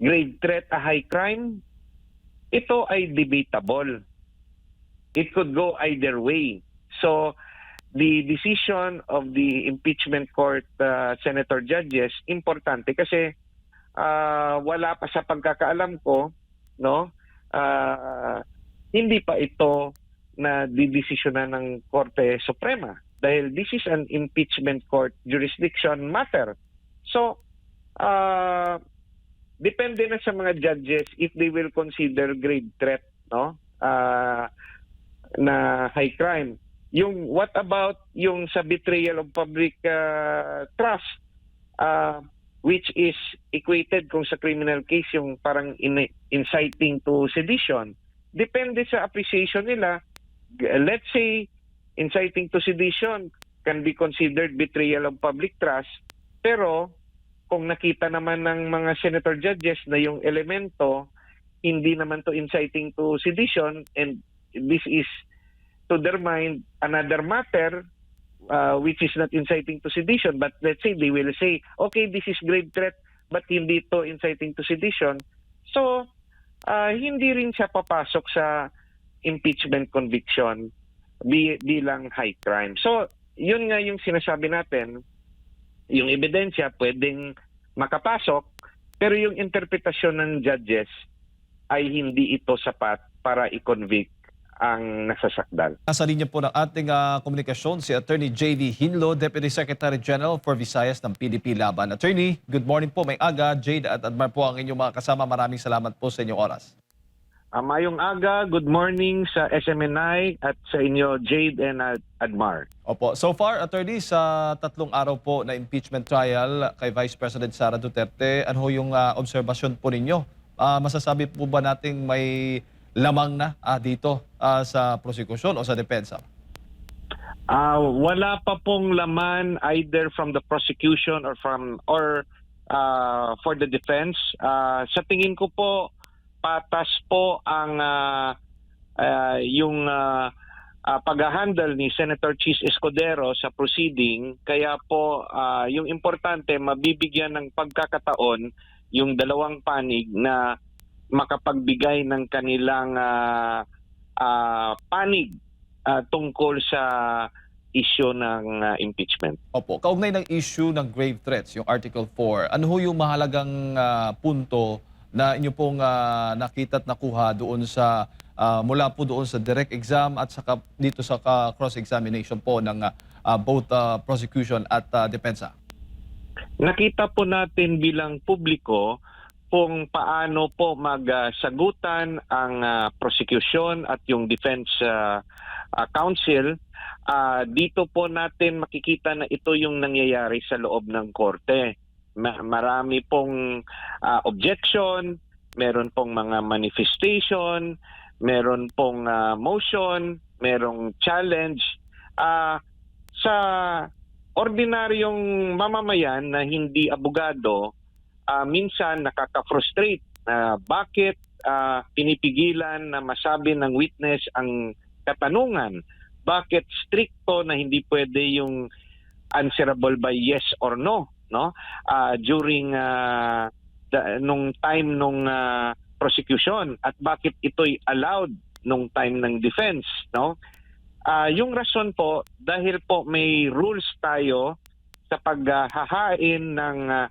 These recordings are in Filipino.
grave threat a high crime? Ito ay debatable. It could go either way. So, the decision of the impeachment court senator judges importante kasi wala pa sa pagkakaalam ko, no? Hindi pa ito na didesisyonan ng Korte Suprema dahil this is an impeachment court jurisdiction matter. So, depende na sa mga judges if they will consider grave threat, no? Na high crime. Yung what about yung sa betrayal of public trust, which is equated kung sa criminal case yung parang inciting to sedition. Depende sa appreciation nila. Let's say inciting to sedition can be considered betrayal of public trust, pero kung nakita naman ng mga senator judges na yung elemento hindi naman to inciting to sedition and this is to their mind another matter which is not inciting to sedition, but let's say they will say, okay, this is grave threat but hindi to inciting to sedition. So, hindi rin siya papasok sa impeachment conviction bilang high crime. So, yun nga yung sinasabi natin, yung ebidensya pwedeng makapasok, pero yung interpretasyon ng judges ay hindi ito sapat para i-convict ang nasasakdal. Nasa linya po ng ating komunikasyon si Attorney J.D. Hinlo, Deputy Secretary General for Visayas ng PDP Laban. Attorney, good morning po. May aga, Jade at Admar po ang inyong mga kasama. Maraming salamat po sa inyong oras. Mayong aga, good morning sa SMNI at sa inyo Jade and Admar. Opo. So far, Attorney, sa 3 araw po na impeachment trial kay Vice President Sara Duterte, ano ho yung obserbasyon po ninyo? Masasabi po ba nating may lamang na dito sa prosecution o sa depensa? Wala pa pong laman either from the prosecution or for the defense. Sa tingin ko po patas po ang yung pag-handle ni Senator Chis Escudero sa proceeding, kaya po yung importante mabibigyan ng pagkakataon yung dalawang panig na makapagbigay ng kanilang panig tungkol sa issue ng impeachment. Opo. Kaugnay ng issue ng grave threats, yung Article 4, ano ho yung mahalagang punto na inyo pong nakita at nakuha doon sa mula po doon sa direct exam at saka dito sa cross-examination po ng both prosecution at depensa? Nakita po natin bilang publiko kung paano po magsagutan ang prosecution at yung defense counsel. Dito po natin makikita na ito yung nangyayari sa loob ng korte. Marami pong objection, meron pong mga manifestation, meron pong motion, merong challenge. Sa ordinaryong mamamayan na hindi abogado, minsan nakaka-frustrate na bakit pinipigilan na masabi ng witness ang katanungan. Bakit stricto na hindi pwede yung answerable by yes or no, no? During nung time nung prosecution, at bakit ito'y allowed nung time ng defense, no? Yung rason po dahil po may rules tayo sa paghahain ng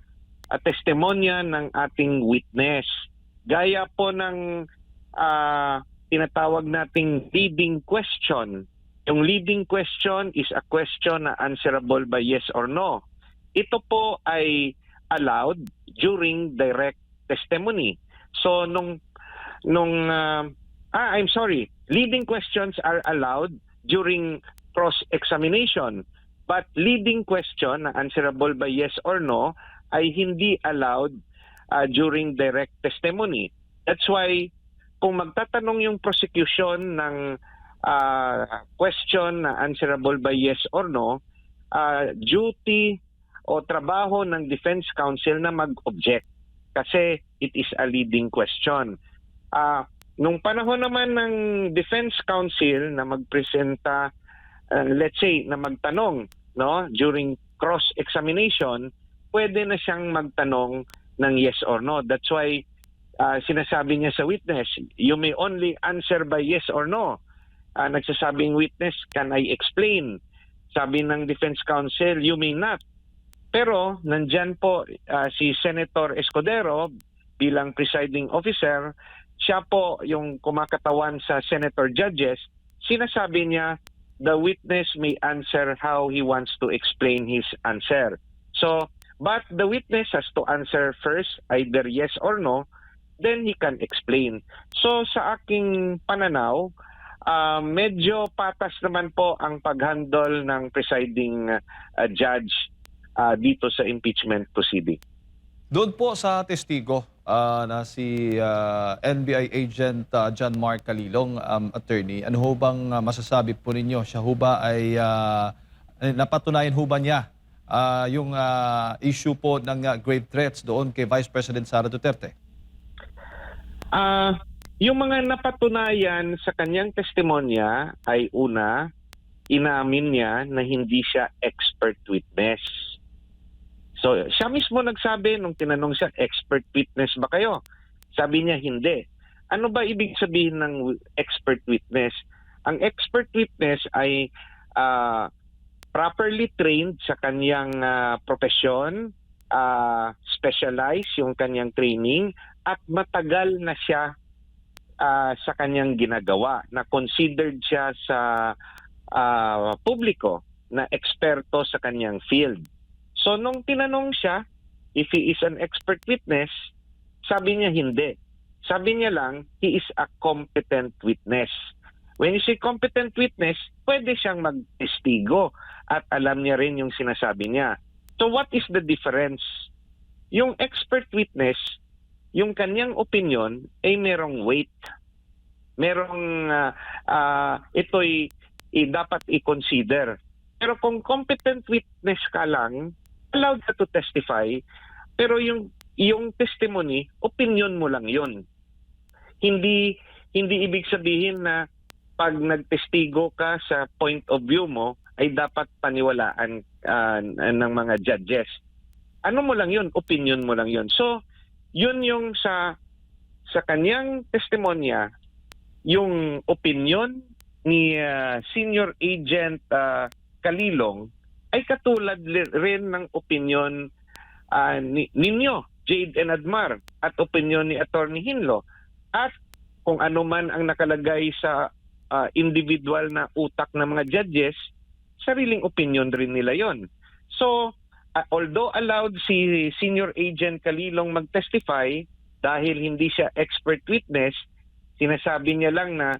testimonya ng ating witness. Gaya po ng tinatawag nating leading question. Yung leading question is a question na answerable by yes or no. Ito po ay allowed during direct testimony. So leading questions are allowed during cross-examination. But leading question na answerable by yes or no ay hindi allowed during direct testimony. That's why kung magtatanong yung prosecution ng question na answerable by yes or no, duty o trabaho ng defense counsel na mag-object kasi it is a leading question. Nung panahon naman ng defense counsel na magpresenta, let's say na magtanong, no, during cross-examination, pwede na siyang magtanong ng yes or no. That's why sinasabi niya sa witness, you may only answer by yes or no. Nagsasabing witness, can I explain? Sabi ng defense counsel, you may not. Pero nandyan po si Senator Escudero bilang presiding officer, siya po yung kumakatawan sa senator judges, sinasabi niya, the witness may answer how he wants to explain his answer. So, but the witness has to answer first, either yes or no, then he can explain. So, sa aking pananaw, medyo patas naman po ang paghandle ng presiding judge dito sa impeachment proceeding. Doon po sa testigo na si NBI agent John Mark Calilong, attorney, ano ho bang masasabi po ninyo? Siya ho ba ay napatunayan ho ba niya yung issue po ng grave threats doon kay Vice President Sara Duterte? Yung mga napatunayan sa kanyang testimonya ay una, inamin niya na hindi siya expert witness. So, siya mismo nagsabi nung tinanong siya, expert witness ba kayo? Sabi niya, hindi. Ano ba ibig sabihin ng expert witness? Ang expert witness ay properly trained sa kanyang profesyon, specialized yung kanyang training, at matagal na siya sa kanyang ginagawa, na considered siya sa publiko na eksperto sa kanyang field. So, nung tinanong siya if he is an expert witness, sabi niya hindi. Sabi niya lang, he is a competent witness. When you say competent witness, pwede siyang mag-testigo at alam niya rin yung sinasabi niya. So, what is the difference? Yung expert witness, yung kanyang opinion ay merong weight. Merong, ito'y dapat i-consider. Pero kung competent witness ka lang, allowed ka to testify, pero yung testimony, opinion mo lang yun. Hindi ibig sabihin na pag nagtestigo ka sa point of view mo, ay dapat paniwalaan ng mga judges. Ano mo lang yun? Opinion mo lang yun. So, yun yung sa kanyang testimonya, yung opinion ni Senior Agent Calilong ay katulad rin ng opinion ninyo, Jade and Admar, at opinion ni Attorney Hinlo. At kung ano man ang nakalagay sa individual na utak ng mga judges, sariling opinion rin nila yon. So, although allowed si Senior Agent Calilong mag-testify dahil hindi siya expert witness, sinasabi niya lang na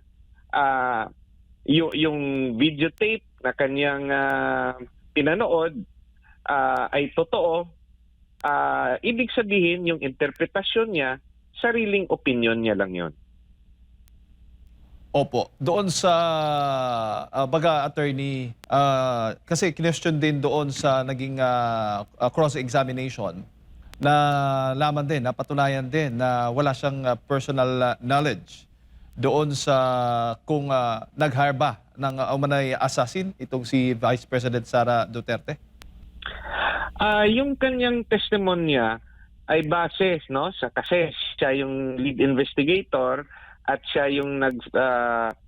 yung videotape na kanyang pinanood ay totoo, ibig sabihin yung interpretasyon niya, sariling opinion niya lang yon. Opo. Doon sa baga attorney, kasi question din doon sa naging cross-examination na laman din, napatunayan din na wala siyang personal knowledge doon sa kung nag-hire ba ng umanay assassin itong si Vice President Sara Duterte? Yung kanyang testimonya ay base sa kasi siya yung lead investigator at siya yung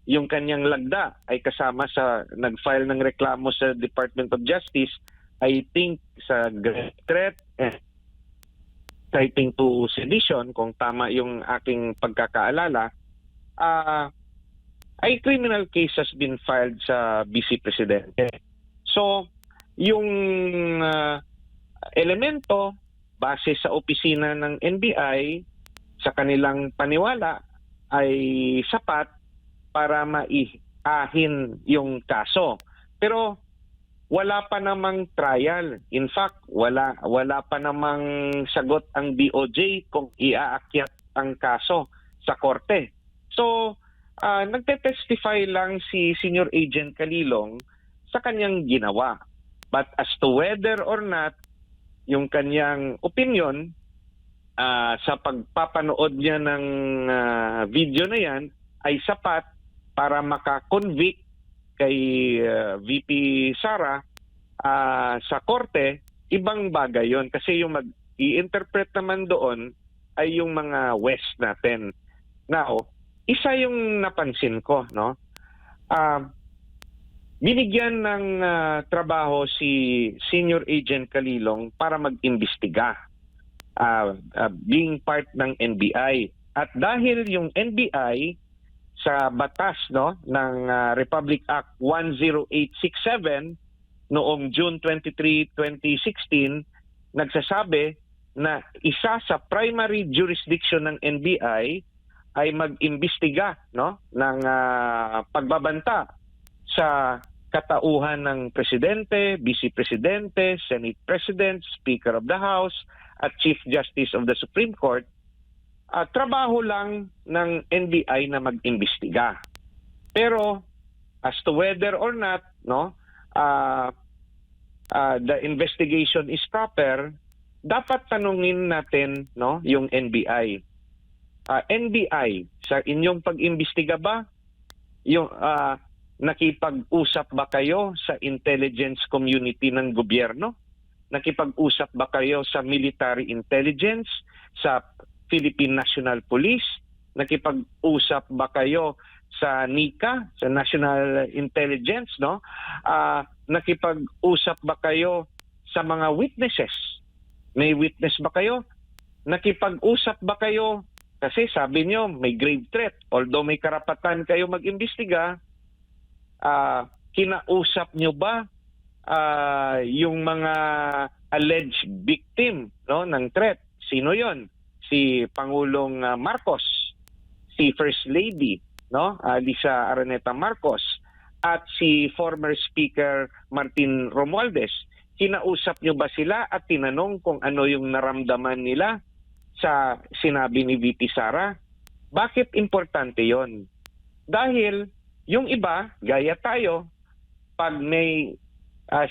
yung kanyang lagda ay kasama sa nag-file ng reklamo sa Department of Justice, I think sa grave threat and citing to sedition, kung tama yung aking pagkakaalala. Ay criminal case has been filed sa Vice Presidente. So, yung elemento base sa opisina ng NBI sa kanilang paniwala ay sapat para maiahin yung kaso. Pero wala pa namang trial. In fact, wala pa namang sagot ang DOJ kung iaakyat ang kaso sa korte. So, nagte-testify lang si Senior Agent Calilong sa kanyang ginawa. But as to whether or not yung kanyang opinion sa pagpapanood niya ng video na yan ay sapat para makakonvict kay VP Sara sa korte, ibang bagay yon. Kasi yung mag-i-interpret naman doon ay yung mga West natin. Now, isa yung napansin ko, no? Binigyan ng trabaho si Senior Agent Calilong para mag-imbestiga, being part ng NBI. At dahil yung NBI sa batas, no, ng Republic Act 10867 noong June 23, 2016, nagsasabi na isa sa primary jurisdiction ng NBI ay mag-imbestiga, no, ng pagbabanta sa katauhan ng Presidente, Vice Presidente, Senate President, Speaker of the House, at Chief Justice of the Supreme Court. Trabaho lang ng NBI na mag-imbestiga. Pero as to whether or not, no, the investigation is proper, dapat tanungin natin, no, yung NBI. NBI, sa inyong pag-imbestiga ba, yung nakipag-usap ba kayo sa intelligence community ng gobyerno? Nakipag-usap ba kayo sa military intelligence, sa Philippine National Police? Nakipag-usap ba kayo sa NICA, sa National Intelligence, no? Nakipag-usap ba kayo sa mga witnesses? May witness ba kayo? Nakipag-usap ba kayo? Kasi sabi nyo, may grave threat. Although may karapatan kayo mag-imbestiga, kinausap nyo ba yung mga alleged victim, no, ng threat? Sino yon? Si Pangulong Marcos, si First Lady, no, Lisa Araneta Marcos, at si former Speaker Martin Romualdez. Kinausap nyo ba sila at tinanong kung ano yung naramdaman nila sa sinabi ni VP Sara? Bakit importante yon? Dahil yung iba, gaya tayo, pag may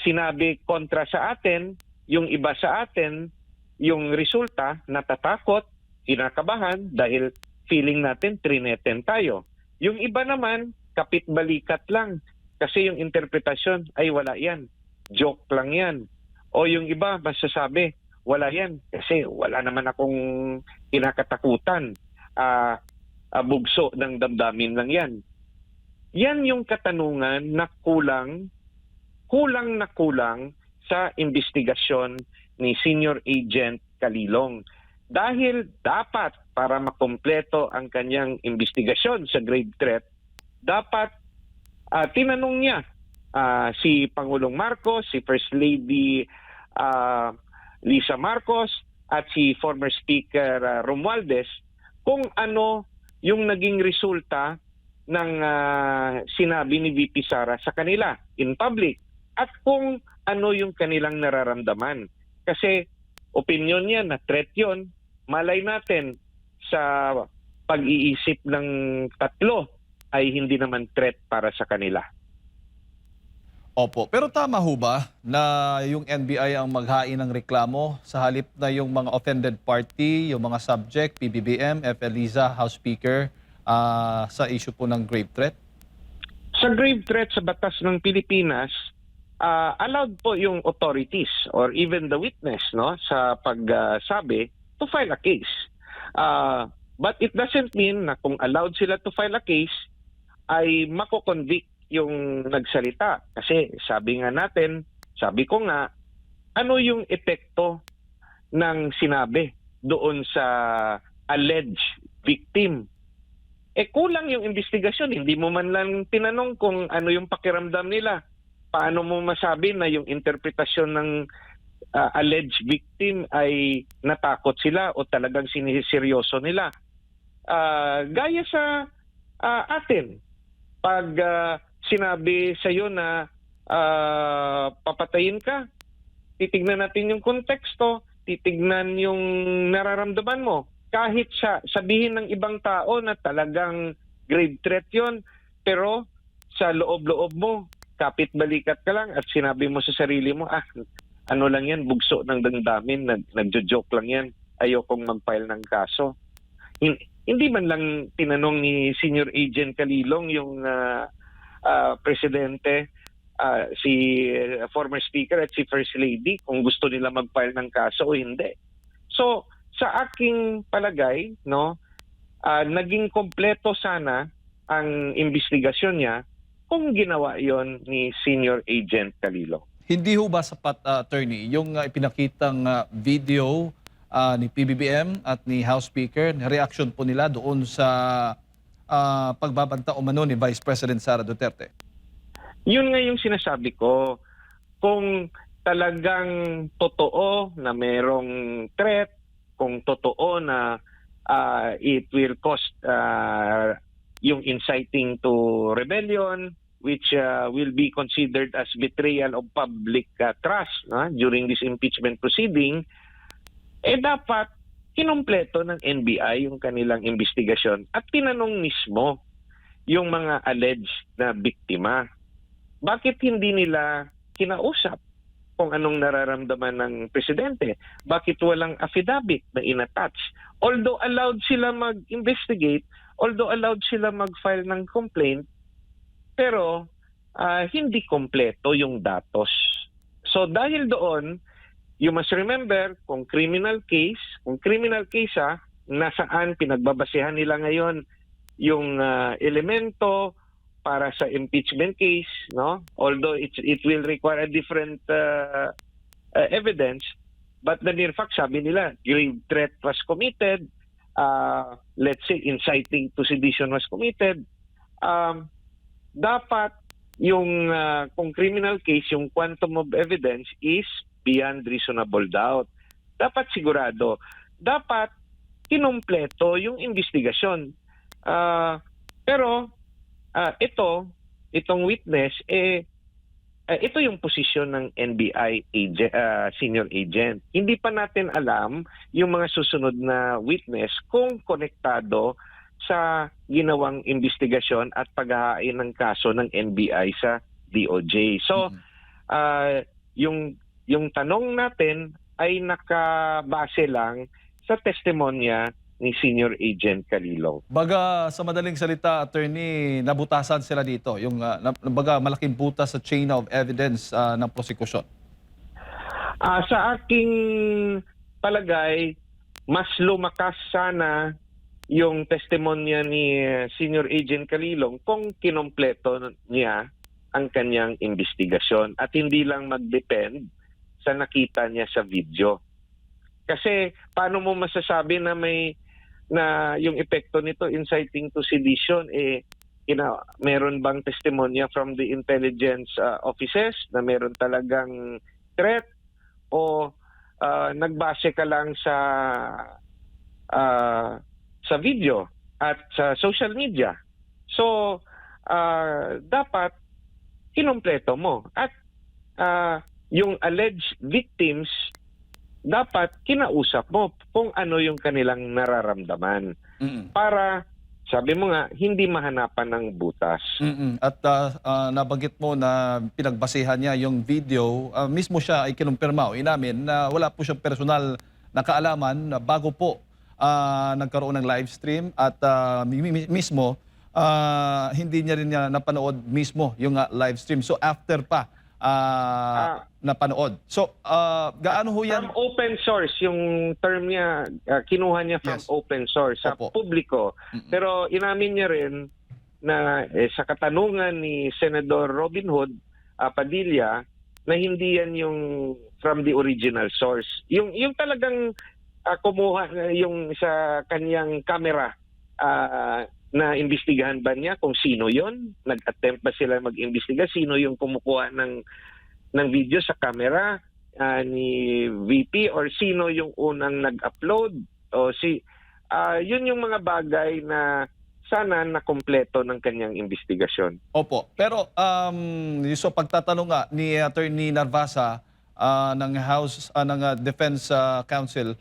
sinabi kontra sa atin, yung iba sa atin, yung resulta, natatakot, kinakabahan dahil feeling natin trineten tayo. Yung iba naman, kapit-balikat lang kasi yung interpretasyon ay wala yan. Joke lang yan. O yung iba, masasabi, wala yan kasi wala naman akong kinakatakutan. Bugso ng damdamin lang yan. Yan yung katanungan na kulang sa investigasyon ni Senior Agent Calilong. Dahil dapat para makompleto ang kanyang investigasyon sa grave threat, dapat tinanong niya si Pangulong Marcos, si First Lady Lisa Marcos, at si former Speaker Romualdez kung ano yung naging resulta ng sinabi ni VP Sara sa kanila in public at kung ano yung kanilang nararamdaman. Kasi opinion niya na threat yun, malay natin sa pag-iisip ng tatlo ay hindi naman threat para sa kanila. Opo. Pero tama ho ba na yung NBI ang maghain ng reklamo sa halip na yung mga offended party, yung mga subject, PBBM, FELIZA, House Speaker, sa issue po ng grave threat? Sa grave threat sa batas ng Pilipinas, allowed po yung authorities or even the witness, no, sa pagsabi to file a case. But it doesn't mean na kung allowed sila to file a case ay mako-convict yung nagsalita. Kasi sabi nga natin, sabi ko nga, ano yung epekto ng sinabi doon sa alleged victim? Kulang yung investigasyon. Hindi mo man lang tinanong kung ano yung pakiramdam nila. Paano mo masabi na yung interpretasyon ng alleged victim ay natakot sila o talagang siniseryoso nila? Gaya sa atin, pag sinabi sa iyo na papatayin ka, titignan natin yung konteksto, titignan yung nararamdaman mo. Kahit sabihin ng ibang tao na talagang grave threat yon, pero sa loob-loob mo, kapit-balikat ka lang at sinabi mo sa sarili mo, ano lang yan, bugso ng damdamin, nagjo-joke lang yan, ayokong mag-file ng kaso. Hindi man lang tinanong ni Senior Agent Calilong yung presidente, si former speaker at si first lady kung gusto nila mag-file ng kaso o hindi. So sa aking palagay, no, naging kompleto sana ang investigasyon niya kung ginawa yon ni Senior Agent Calilo. Hindi ho ba sapat, attorney, yung ipinakitang video ni PBBM at ni House Speaker, reaction po nila doon sa pagbabanta umano ni Vice President Sara Duterte? Yun nga yung sinasabi ko. Kung talagang totoo na merong threat, kung totoo na it will cost yung inciting to rebellion, which will be considered as betrayal of public trust during this impeachment proceeding, dapat kinumpleto ng NBI yung kanilang investigasyon at tinanong mismo yung mga alleged na biktima. Bakit hindi nila kinausap kung anong nararamdaman ng presidente? Bakit walang affidavit na inattach? Although allowed sila mag-investigate, although allowed sila mag-file ng complaint, pero hindi kompleto yung datos. So dahil doon, you must remember, kung criminal case nasaan pinagbabasehan nila ngayon yung elemento para sa impeachment case, no? Although it will require a different evidence, but the mere fact, sabi nila, grave threat was committed, let's say inciting to sedition was committed, dapat yung kung criminal case, yung quantum of evidence is beyond reasonable doubt. Dapat sigurado. Dapat kinumpleto yung investigasyon. Pero itong witness, ito yung posisyon ng NBI senior agent. Hindi pa natin alam yung mga susunod na witness kung konektado sa ginawang investigasyon at paghahain ng kaso ng NBI sa DOJ. So, yung tanong natin ay nakabase lang sa testimonya ni Senior Agent Calilo. Baga, sa madaling salita, attorney, nabutasan sila dito. Yung baga, malaking butas sa chain of evidence ng prosekusyon. Sa aking palagay, mas lumakas sana yung testimonya ni Senior Agent Calilong kung kinompleto niya ang kanyang investigasyon at hindi lang mag-depend sa nakita niya sa video. Kasi paano mo masasabi na yung epekto nito inciting to sedition, meron bang testimonya from the intelligence offices na meron talagang threat, o nagbase ka lang sa video at sa social media? So dapat kinumpleto mo at yung alleged victims dapat kinausap mo kung ano yung kanilang nararamdaman para, sabi mo nga, hindi mahanapan ng butas. At nabanggit mo na pinagbasehan niya yung video, mismo siya ay kinumpirma o inamin na wala po siyang personal na kaalaman na bago po nagkaroon ng live stream at mismo hindi niya rin napanood mismo yung live stream. So after pa napanood. So, gaano ho yan? From open source, yung term niya, kinuha niya from open source sa publiko. Pero inamin niya rin na sa katanungan ni Senador Robin Hood Padilla na hindi yan yung from the original source. Yung talagang kumuha yung sa kanyang camera, na imbestigahan ba niya kung sino yon? Nag-attempt ba sila mag-imbestiga? Sino yung kumukuha ng video sa camera ni VP, or sino yung unang nag-upload? O yun yung mga bagay na sana nakompleto ng kanyang investigasyon. Opo. Pero so pagtatanong nga ni Attorney Narvasa ng House ng Defense Council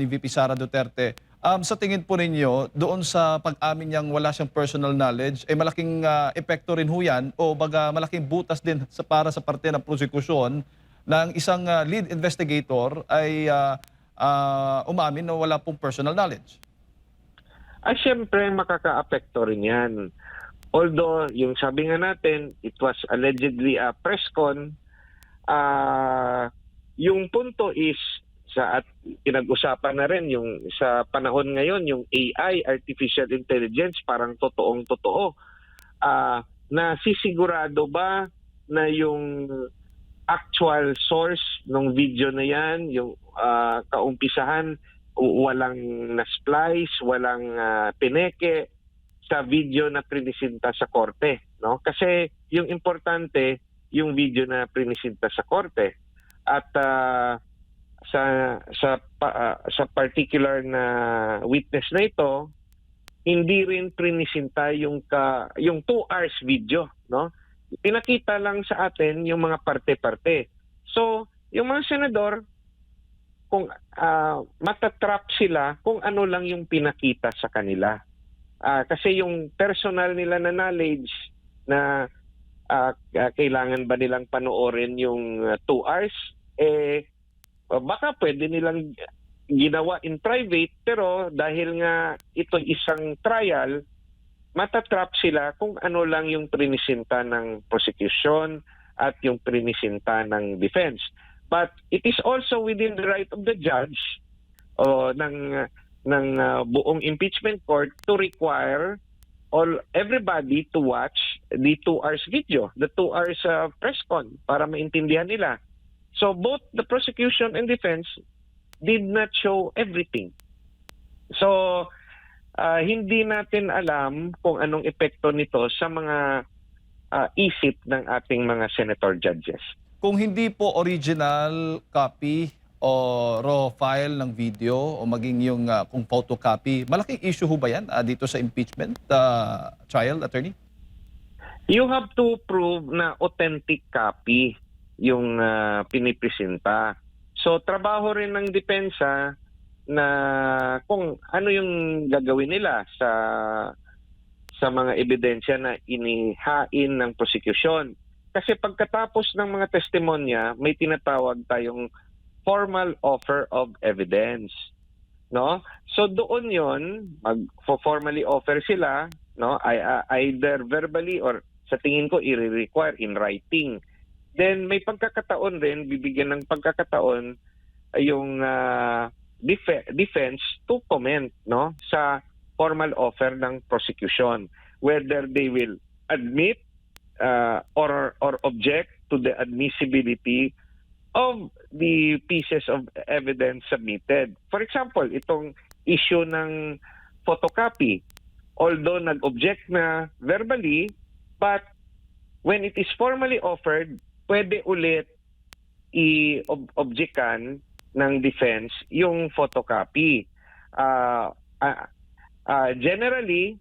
ni VP Sara Duterte, sa tingin po ninyo, doon sa pag-amin niyang wala siyang personal knowledge, malaking epekto rin ho yan o baga malaking butas din para sa parte ng prosekusyon na ang isang lead investigator ay umamin na wala pong personal knowledge? Siyempre, makaka-apekto rin yan. Although, yung sabi nga natin, it was allegedly a press con, yung punto is, at pinag-usapan na rin yung sa panahon ngayon yung AI, artificial intelligence, parang totoong totoo. Na sisigurado ba na yung actual source ng video na yan, yung kaumpisahan, walang na-splice, walang pineke sa video na prinisinta sa korte, no? Kasi yung importante yung video na prinisinta sa korte. At sa particular na witness na ito, hindi rin prinisinta yung 2 hours video, no? Pinakita lang sa atin yung mga parte-parte. So, yung mga senador, kung matatrap sila kung ano lang yung pinakita sa kanila. Kasi yung personal nila na knowledge na kailangan ba nilang panoorin yung 2 hours, baka pwede nilang ginawa in private, pero dahil nga ito isang trial, matatrap sila kung ano lang yung prinisinta ng prosecution at yung prinisinta ng defense. But it is also within the right of the judge ng buong impeachment court to require everybody to watch the 2 hours video, the 2 hours press con, para maintindihan nila. So both the prosecution and defense did not show everything. So hindi natin alam kung anong epekto nito sa mga isip ng ating mga senator judges. Kung hindi po original copy o raw file ng video o maging yung kung photocopy, malaking issue ho ba yan dito sa impeachment trial, attorney? You have to prove na authentic copy yung pinipresenta. So trabaho rin ng depensa na kung ano yung gagawin nila sa mga ebidensya na inihain ng prosecution. Kasi pagkatapos ng mga testimonya, may tinatawag tayong formal offer of evidence, no? So doon 'yon, formally offer sila, no? Either verbally or sa tingin ko i-require in writing. Then may pagkakataon rin, bibigyan ng pagkakataon yung defense to comment, no, sa formal offer ng prosecution, whether they will admit or object to the admissibility of the pieces of evidence submitted. For example, itong issue ng photocopy, although nag-object na verbally, but when it is formally offered, pwede ulit i-objectan ng defense yung photocopy. Generally,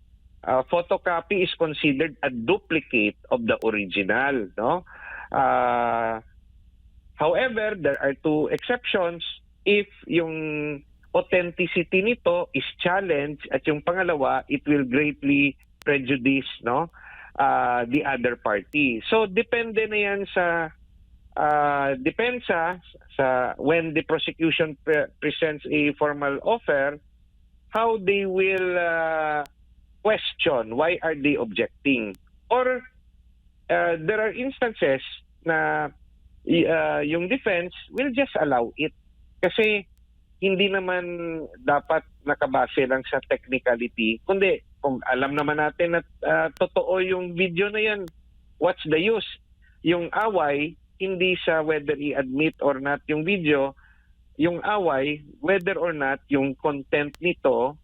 photocopy is considered a duplicate of the original, no? However, there are 2 exceptions if yung authenticity nito is challenged, at yung pangalawa, it will greatly prejudice, no, the other party. So depende na yan sa depensa, sa when the prosecution presents a formal offer, how they will question why are they objecting. Or there are instances na yung defense will just allow it. Kasi hindi naman dapat nakabase lang sa technicality, kundi kung alam naman natin na totoo yung video na yan, what's the use? Yung away, hindi sa whether i-admit or not yung video, yung away, whether or not yung content nito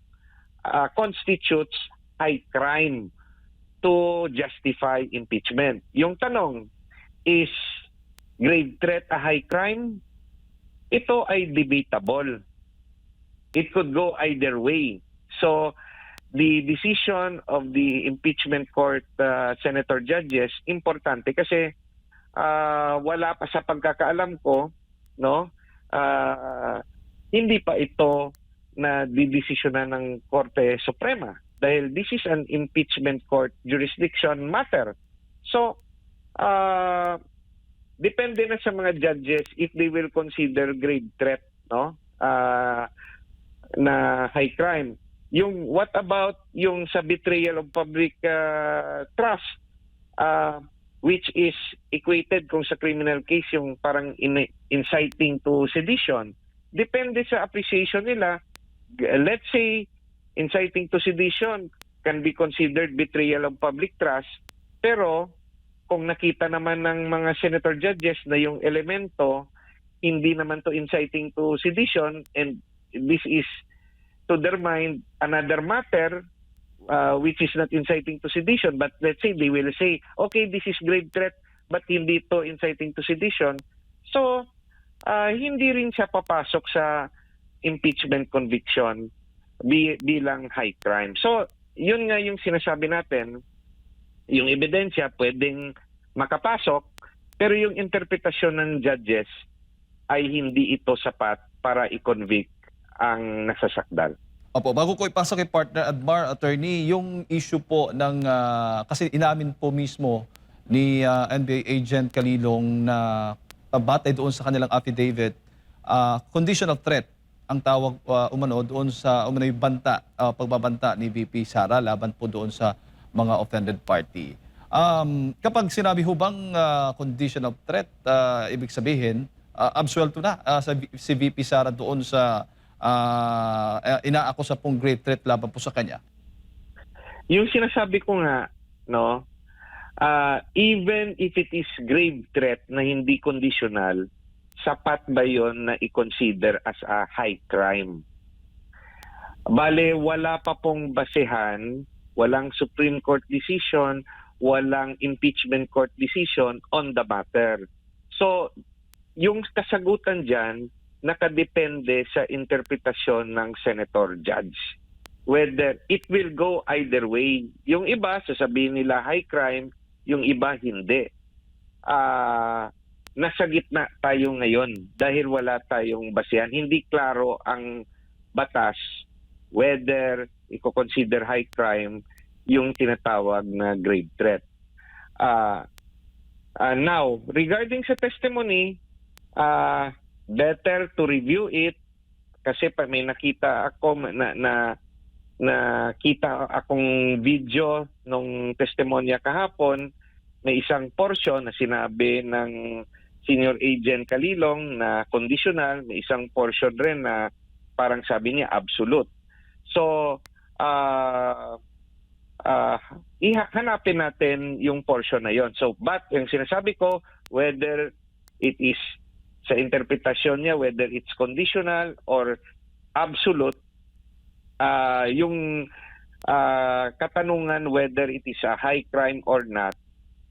constitutes high crime to justify impeachment. Yung tanong, is grave threat a high crime? Ito ay debatable. It could go either way. So, the decision of the impeachment court senator judges, importante kasi wala pa sa pagkakaalam ko, no? Hindi pa ito na didesisyonan ng Korte Suprema dahil this is an impeachment court jurisdiction matter. So, depende na sa mga judges if they will consider grave threat, no? Na high crime. Yung what about yung sa betrayal of public trust, which is equated kung sa criminal case yung parang inciting to sedition. depende sa appreciation nila. Let's say inciting to sedition can be considered betrayal of public trust, pero kung nakita naman ng mga senator judges na yung elemento hindi naman to inciting to sedition and this is to their mind another matter which is not inciting to sedition, but let's say they will say, okay, this is grave threat but hindi to inciting to sedition. So, hindi rin siya papasok sa impeachment conviction bilang high crime. So, yun nga yung sinasabi natin, yung ebidensya pwedeng makapasok, pero yung interpretasyon ng judges ay hindi ito sapat para i-convict ang nasasakdal. Opo, bago ko ipasok kay partner Admar, attorney, yung issue po ng, kasi inamin po mismo ni NBA agent Calilong na batay doon sa kanilang affidavit, condition of threat ang tawag umano doon sa umano'y banta, pagbabanta ni VP Sara laban po doon sa mga offended party. Kapag sinabi ho bang condition of threat, ibig sabihin, absuelto na si VP Sara doon sa inaakusa pong grave threat laban po sa kanya? Yung sinasabi ko nga, no, even if it is grave threat na hindi conditional, sapat ba yon na i-consider as a high crime? Bale, wala pa pong basehan, walang Supreme Court decision, walang impeachment court decision on the matter. So, yung kasagutan dyan, nakadepende sa interpretasyon ng senator judge. Whether it will go either way. Yung iba, sasabihin nila high crime, yung iba hindi. Nasa gitna tayo ngayon dahil wala tayong basehan. Hindi klaro ang batas whether i-consider high crime yung tinatawag na grave threat. Now, regarding sa testimony, better to review it kasi pa may nakita ako nakita akong video nung testimonya kahapon, may isang portion na sinabi ng senior agent Calilong na conditional, may isang portion rin na parang sabi niya absolute. So hanapin natin yung portion na yon. So but yung sinasabi ko, whether it is sa interpretasyon niya, whether it's conditional or absolute, yung katanungan whether it is a high crime or not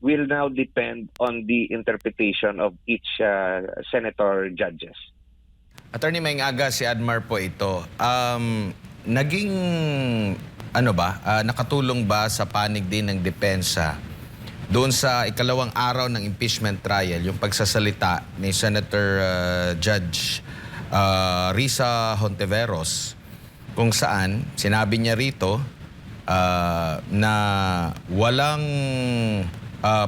will now depend on the interpretation of each senator judges. Attorney Maing Aga, si Admar po ito. Naging nakatulong ba sa panig din ng depensa doon sa ikalawang araw ng impeachment trial, yung pagsasalita ni Senator Judge Risa Hontiveros, kung saan sinabi niya rito na walang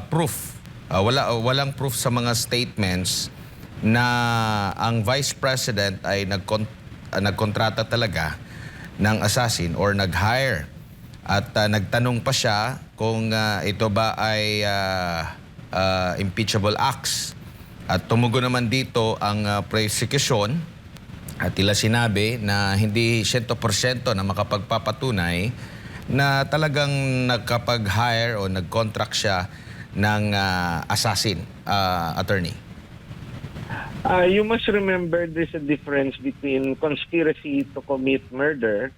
proof, walang proof sa mga statements na ang Vice President ay nagkontrata talaga ng assassin or nag-hire. At nagtanong pa siya kung ito ba ay impeachable acts. At tumugon naman dito ang prosecution at tila sinabi na hindi 100% na makapagpapatunay na talagang nagkapag-hire o nag-contract siya ng assassin, attorney. You must remember there's a difference between conspiracy to commit murder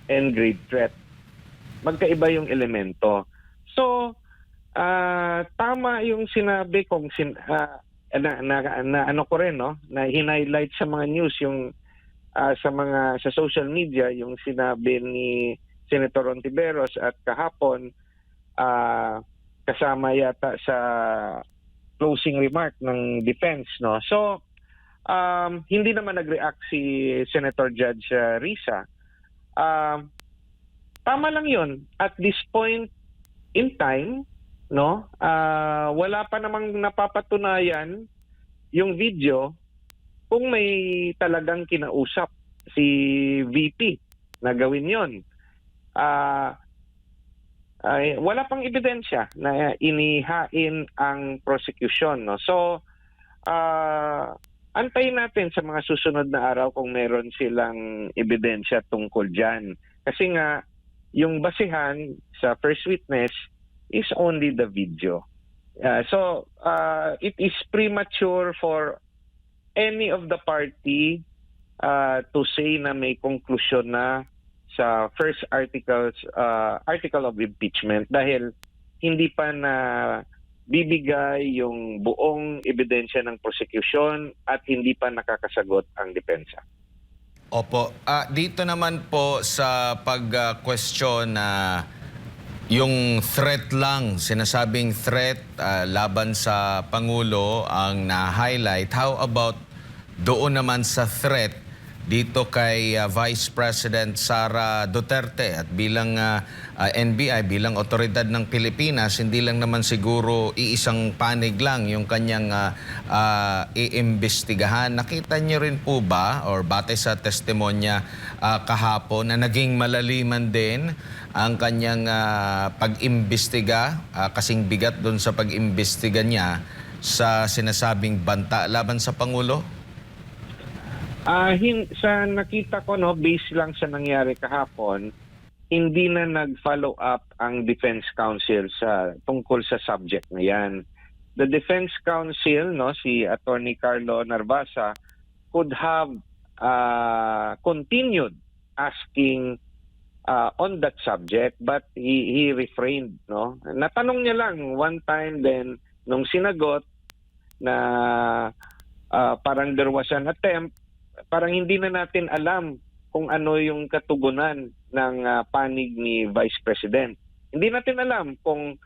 and grave threat. Magkaiba yung elemento. So, tama yung sinabi kong ano ko rin, no, na hinighlight sa mga news yung sa social media yung sinabi ni Senator Hontiveros at kahapon kasama yata sa closing remark ng defense, no. So, hindi naman nag-react si Senator Judge Risa. Tama lang 'yon. At this point in time, no, wala pa namang napapatunayan yung video kung may talagang kinausap si VP na gawin 'yon. Wala pang ebidensya na inihain ang prosecution, no. So antayin natin sa mga susunod na araw kung meron silang ebidensya tungkol dyan. Kasi nga, yung basihan sa first witness is only the video. It is premature for any of the party to say na may conclusion na sa first article of impeachment dahil hindi pa na bibigay yung buong ebidensya ng prosecution at hindi pa nakakasagot ang depensa. Opo. Dito naman po sa pag-question na yung threat lang, sinasabing threat laban sa Pangulo ang na-highlight. How about doon naman sa threat dito kay Vice President Sara Duterte at bilang NBI, bilang otoridad ng Pilipinas, hindi lang naman siguro iisang panig lang yung kanyang iimbestigahan. Nakita niyo rin po ba or batay sa testimonya kahapon na naging malaliman din ang kanyang pag-imbestiga, kasing bigat doon sa pag-imbestiga niya sa sinasabing banta laban sa Pangulo? Sa nakita ko, no, based lang sa nangyari kahapon, hindi na nag-follow up ang Defense Counsel tungkol sa subject na yan. The Defense Counsel, no, si Attorney Carlo Narvasa, could have continued asking on that subject, but he refrained, no. Natanong niya lang one time, then nung sinagot na parang there was an attempt, parang hindi na natin alam kung ano yung katugunan ng panig ni Vice President. Hindi natin alam kung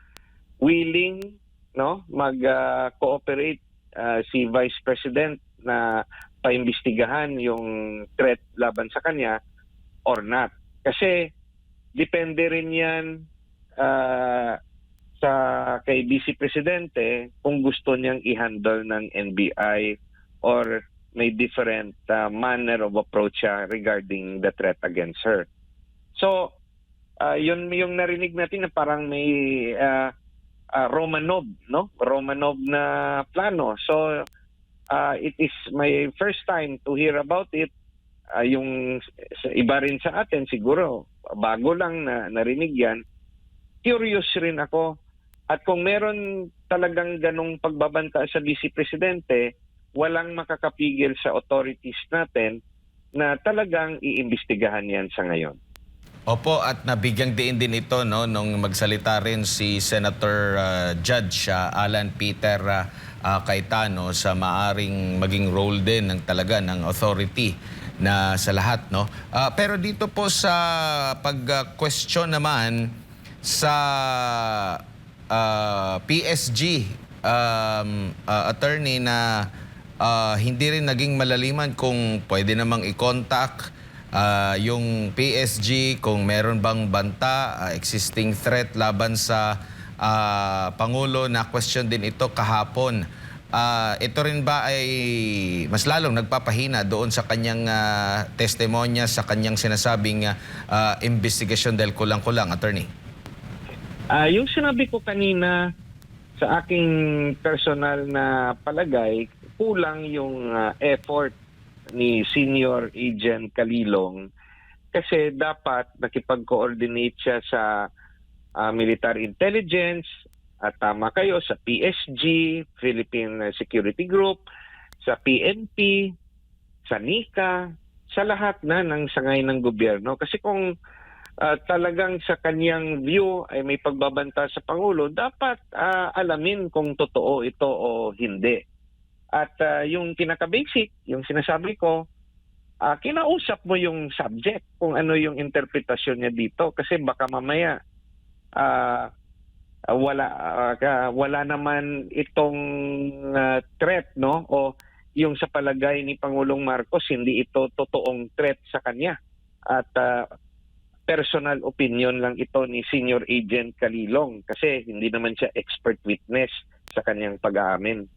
willing, no, mag-cooperate si Vice President na paimbestigahan yung threat laban sa kanya or not. Kasi depende rin yan sa kay Vice Presidente kung gusto niyang i-handle ng NBI or may different manner of approach regarding the threat against her. So, yun yung narinig natin na parang may Romanov, no? Romanov na plano. So, it is my first time to hear about it. Yung iba rin sa atin, siguro, bago lang na narinig yan. Curious rin ako. At kung meron talagang ganong pagbabanta sa Vice Presidente, walang makakapigil sa authorities natin na talagang iimbestigahan yan sa ngayon. Opo, at nabigyang diin din ito, no, nung magsalita rin si Senator Judge Alan Peter Cayetano sa maaring maging role din ng talaga ng authority na sa lahat, no. Pero dito po sa pag-question naman sa PSG attorney na hindi rin naging malaliman kung pwede namang i-contact yung PSG kung meron bang banta, existing threat laban sa Pangulo. Na question din ito kahapon. Ito rin ba ay mas lalong nagpapahina doon sa kanyang testimonya, sa kanyang sinasabing investigasyon dahil kulang-kulang, attorney? Yung sinabi ko kanina sa aking personal na palagay, kulang yung effort ni Senior Agent Calilong kasi dapat nakipag-coordinate siya sa military intelligence at tama kayo sa PSG, Philippine Security Group, sa PNP, sa NICA, sa lahat na ng sangay ng gobyerno. Kasi kung talagang sa kanyang view ay may pagbabanta sa Pangulo, dapat alamin kung totoo ito o hindi. At yung pinaka-basic, yung sinasabi ko, kinausap mo yung subject kung ano yung interpretasyon niya dito. Kasi baka mamaya wala naman itong threat, no? O yung sa palagay ni Pangulong Marcos, hindi ito totoong threat sa kanya. At personal opinion lang ito ni Senior Agent Calilong kasi hindi naman siya expert witness sa kanyang pag-aamin.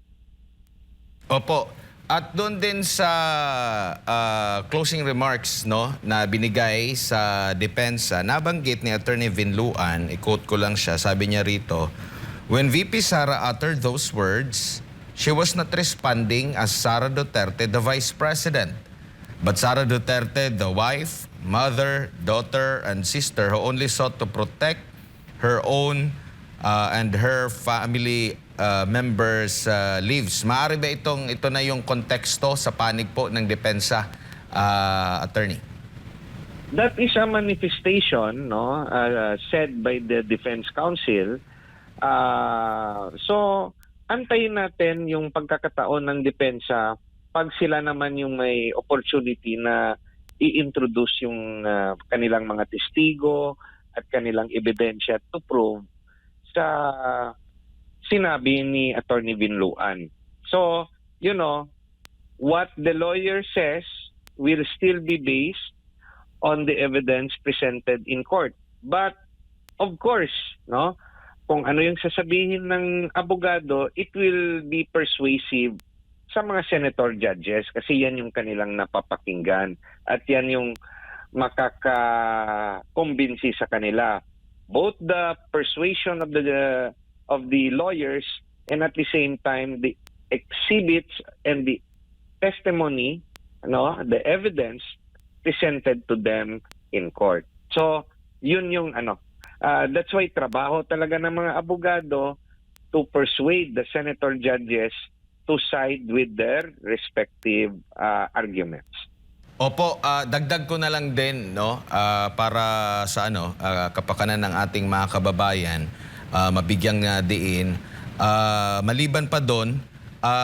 Opo. At doon din sa closing remarks, no, na binigay sa depensa, nabanggit ni Attorney Vinluan, i-quote ko lang siya, sabi niya rito, "When VP Sara uttered those words, she was not responding as Sara Duterte, the Vice President. But Sara Duterte, the wife, mother, daughter, and sister who only sought to protect her own and her family members' lives. Maaari ba ito na yung konteksto sa panig po ng depensa, attorney? That is a manifestation, no, said by the Defense Council. So, antayin natin yung pagkakataon ng depensa pag sila naman yung may opportunity na i-introduce yung kanilang mga testigo at kanilang ebidensya to prove sa sinabi ni Attorney Binluan. So, you know, what the lawyer says will still be based on the evidence presented in court. But, of course, no, kung ano yung sasabihin ng abogado, it will be persuasive sa mga senator judges kasi yan yung kanilang napapakinggan at yan yung makaka-convince sa kanila. Both the persuasion of the lawyers and at the same time the exhibits and the testimony, no, the evidence presented to them in court. So, yun yung that's why trabaho talaga ng mga abogado to persuade the senator judges to side with their respective arguments. Opo, dagdag ko na lang din, no, para sa kapakanan ng ating mga kababayan, mabigyang diin. Maliban pa doon,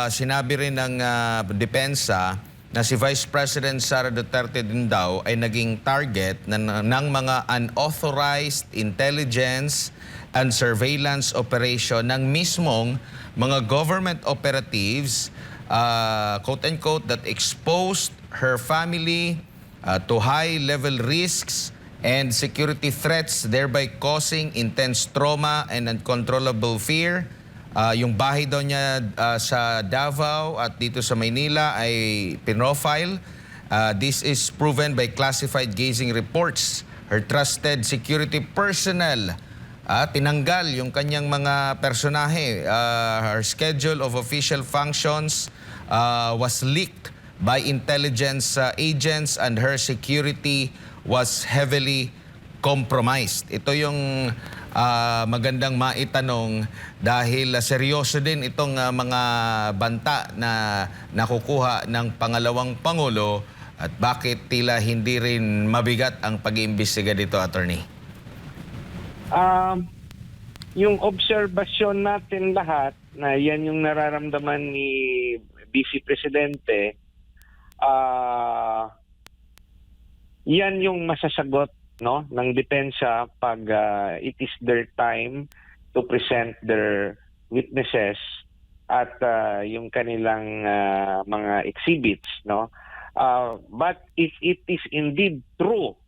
sinabi rin ng depensa na si Vice President Sara Duterte din daw ay naging target ng mga unauthorized intelligence and surveillance operation ng mismong mga government operatives, quote-unquote, that exposed her family to high-level risks and security threats, thereby causing intense trauma and uncontrollable fear. Yung bahay daw niya sa Davao at dito sa Maynila ay pinrofile. This is proven by classified gazing reports. Her trusted security personnel tinanggal yung kanyang mga personahe. Her schedule of official functions was leaked by intelligence agents and her security was heavily compromised. Ito yung magandang maitanong dahil seryoso din itong mga banta na nakukuha ng pangalawang Pangulo at bakit tila hindi rin mabigat ang pag-iimbestiga dito, attorney? Yung obserbasyon natin lahat na yan yung nararamdaman ni Vice Presidente, yan yung masasagot, no, ng depensa pag it is their time to present their witnesses at yung kanilang mga exhibits, no. But if it is indeed true,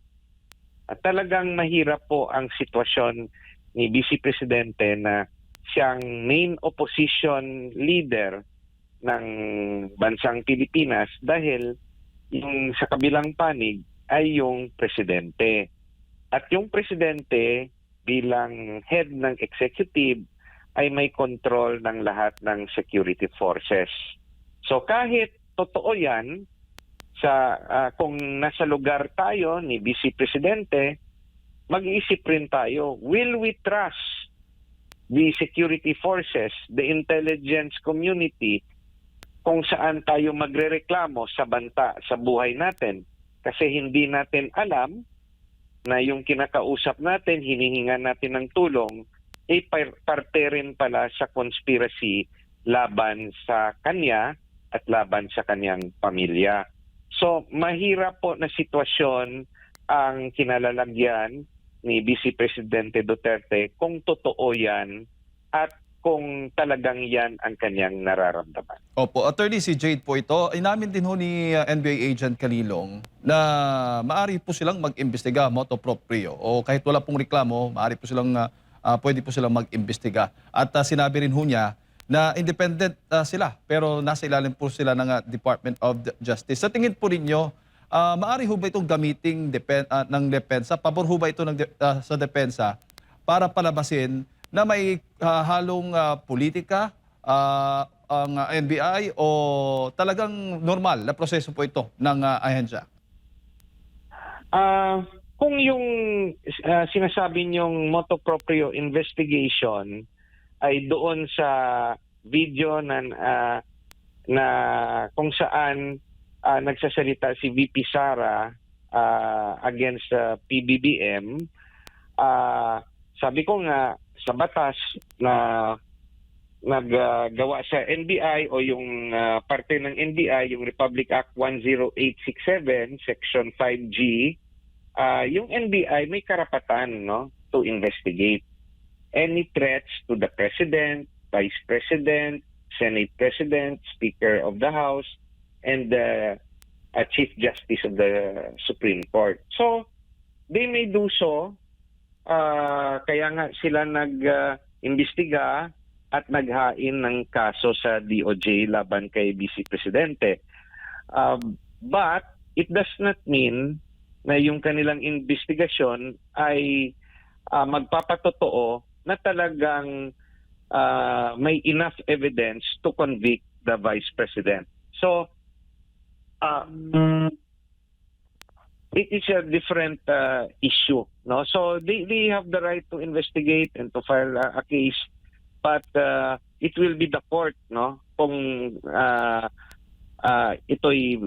talagang mahirap po ang sitwasyon ni Vice Presidente na siyang main opposition leader ng bansang Pilipinas dahil yung sa kabilang panig ay yung presidente. At yung presidente bilang head ng executive ay may control ng lahat ng security forces. So kahit totoo yan, kung nasa lugar tayo ni Vice Presidente, mag-iisip rin tayo, will we trust the security forces, the intelligence community, kung saan tayo magrereklamo sa banta sa buhay natin? Kasi hindi natin alam na yung kinakausap natin, hinihinga natin ng tulong, ay parte rin pala sa conspiracy laban sa kanya at laban sa kanyang pamilya. So, mahirap po na sitwasyon ang kinalalagyan ni Vice Presidente Duterte kung totoo yan at kung talagang yan ang kanyang nararamdaman. Opo, attorney, si Jade po ito. Inamin din ho ni NBI agent Kalilong na maaari po silang mag-imbestiga motu proprio o kahit wala pong reklamo, maaari po silang pwede po silang mag-imbestiga. At sinabi rin ho niya na independent sila pero nasa ilalim po sila ng Department of Justice. Sa tingin po ninyo, maaari ho ba itong gamiting ng depensa? Pabor ho ba ito sa depensa para palabasin na may halong politika ang NBI o talagang normal na proseso po ito ng ahensya? Kung yung sinasabi niyong motu proprio investigation ay doon sa video na kung saan nagsasalita si VP Sara against PBBM, sabi ko nga sa batas na naggawa sa NBI o yung parte ng NBI, yung Republic Act 10867 Section 5G, yung NBI may karapatan, no, to investigate any threats to the President, Vice President, Senate President, Speaker of the House, and the Chief Justice of the Supreme Court. So, they may do so. Kaya nga sila nag-imbestiga at naghain ng kaso sa DOJ laban kay Vice Presidente. But it does not mean na yung kanilang investigasyon ay magpapatotoo na talagang may enough evidence to convict the Vice President. So, it is a different issue, no? So they have the right to investigate and to file a case, but it will be the court, no, kung ito'y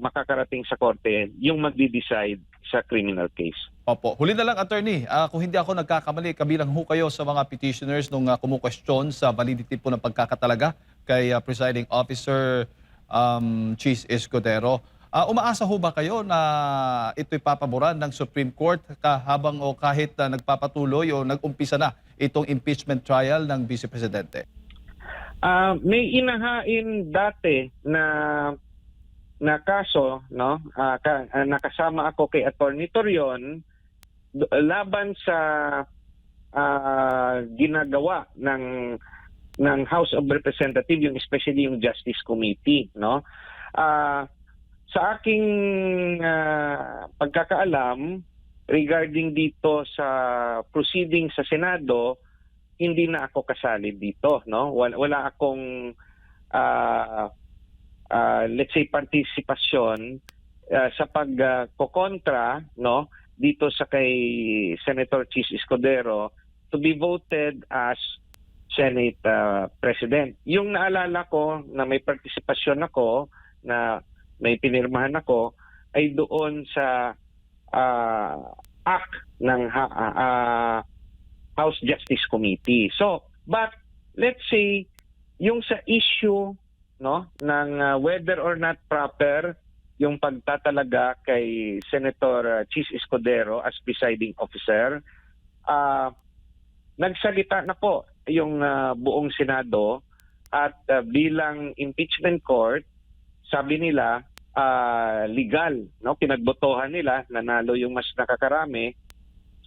makakarating sa korte, yung magde-decide sa criminal case. Opo. Huli na lang, attorney, kung hindi ako nagkakamali, kabilang ho kayo sa mga petitioners nung kumu-question sa validity po ng pagkakatalaga kay presiding officer Chis Escudero. Umaasa ho ba kayo na ito'y papaboran ng Supreme Court habang o kahit nagpapatuloy o nag-umpisa na itong impeachment trial ng Vice Presidente? May inahain dati na kaso, no, nakasama ako kay Attorney Torion laban sa ginagawa ng House of Representatives, yung especially yung Justice Committee, no. Sa aking pagkakaalam regarding dito sa proceeding sa Senado, hindi na ako kasali dito, no. Wala akong let's say partisipasyon sa pagkokontra, no, dito sa kay Senator Chis Escudero to be voted as Senate President. Yung naalala ko na may partisipasyon ako, na may pinirmahan ako, ay doon sa act ng House Justice Committee. So, but let's say yung sa issue, no, ng whether or not proper yung pagtatalaga kay Senator Chis Escudero as presiding officer, nagsalita na po yung buong Senado at bilang impeachment court, sabi nila legal, no, pinagbotohan nila, nanalo yung mas nakakarami.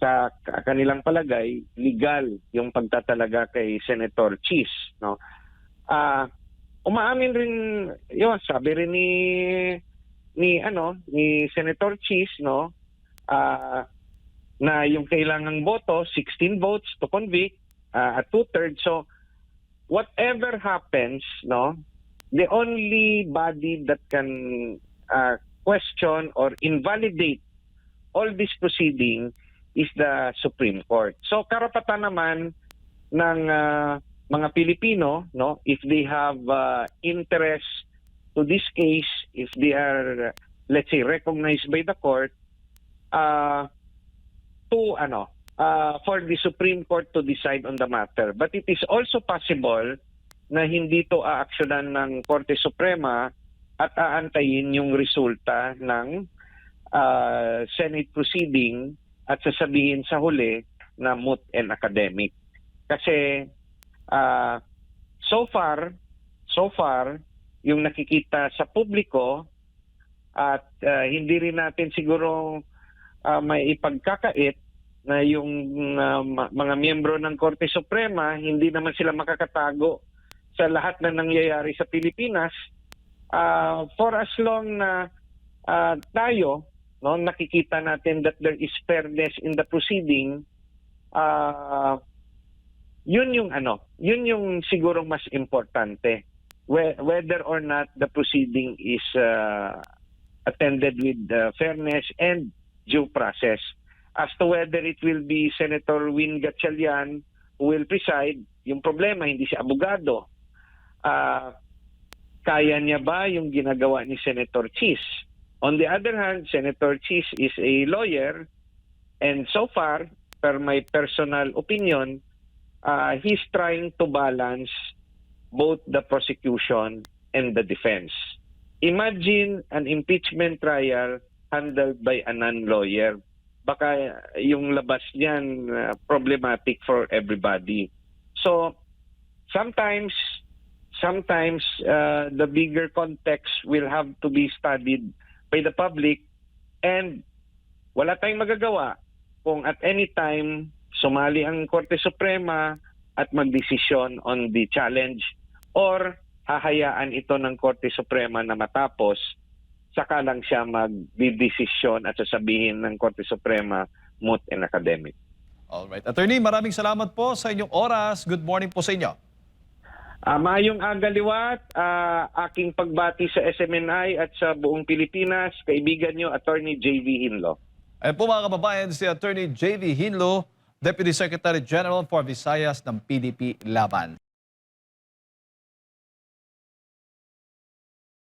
Sa kanilang palagay, legal yung pagtatalaga kay Senator Chis, no. Umaamin rin yun, sabi rin ni Senator Chis, no, na yung kailangang boto 16 votes to convict at 2/3. So whatever happens, no, the only body that can question or invalidate all this proceeding is the Supreme Court. So karapatan naman ng mga Pilipino, no, if they have interest to this case, if they are, let's say, recognized by the court, for the Supreme Court to decide on the matter. But it is also possible na hindi to aaksyonan ng Korte Suprema at aantayin yung resulta ng Senate proceeding at sasabihin sa huli na moot and academic. Kasi so far, yung nakikita sa publiko at hindi rin natin siguro may ipagkakait na yung mga miyembro ng Korte Suprema, hindi naman sila makakatago sa lahat na nangyayari sa Pilipinas. For as long na tayo, no, nakikita natin that there is fairness in the proceeding, yun yung siguro mas importante. whether or not the proceeding is attended with fairness and due process. As to whether it will be Senator Win Gatchalian who will preside, yung problema, hindi siya abogado. Kaya niya ba yung ginagawa ni Senator Chis? On the other hand, Senator Chis is a lawyer, and so far, per my personal opinion, he's trying to balance both the prosecution and the defense. Imagine an impeachment trial handled by a non-lawyer. Baka yung labas niyan problematic for everybody. So sometimes the bigger context will have to be studied by the public, and wala tayong magagawa kung at any time sumali ang Korte Suprema at magdesisyon on the challenge, or hahayaan ito ng Korte Suprema na matapos, saka lang siya magdidesisyon at sasabihin ng Korte Suprema moot and academic. Alright. Attorney, maraming salamat po sa inyong oras. Good morning po sa inyo. Mayong agaliwat, aking pagbati sa SMNI at sa buong Pilipinas, kaibigan nyo, Attorney J.V. Hinlo. Ayan po mga kababayan, si Attorney J.V. Hinlo, Deputy Secretary General for Visayas ng PDP Laban.